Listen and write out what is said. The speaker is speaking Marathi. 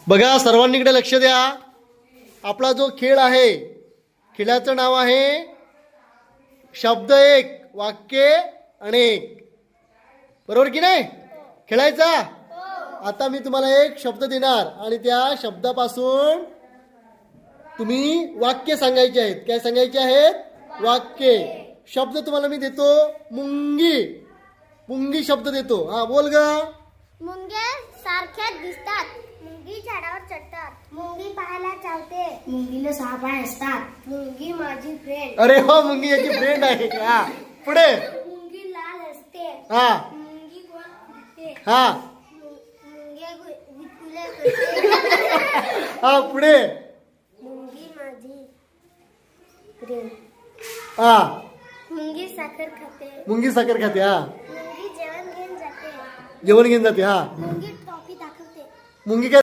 बघा सर्वांनीकडे लक्ष द्या. आपला जो खेळ आहे खेळाचं नाव आहे शब्द एक वाक्य अनेक. बरोबर की नाही? खेळायचा. आता मी तुम्हाला एक शब्द देणार आणि त्या शब्दापासून तुम्ही वाक्य सांगायचे आहेत. काय सांगायचे आहेत? वाक्य. शब्द तुम्हाला मी देतो मुंगी. मुंगी शब्द देतो. हा बोल ग. मुंग्या सारख्या दिसतात. मुंगी झाडावर चढतात. मुंगी पाहायला चावते. मुंगीला 6 पाय असतात. मुंगी माझी फ्रेंड. अरे हो, मुंगी याची फ्रेंड आहे. हा पुढे. मुंगी लाल असते. हा मुंगी गोल फिरते. हा मुंग्या गुदगुल्या करते. हा पुढे. मुंगी माझी फ्रेंड. हा मुंगी साखर खाते. मुंगी साखर खाते. हा मुंगी जेवण घेऊन जाते. जेवण घेऊन जाते. हा मुंगी टॉफी दाखवते. मुंगी काय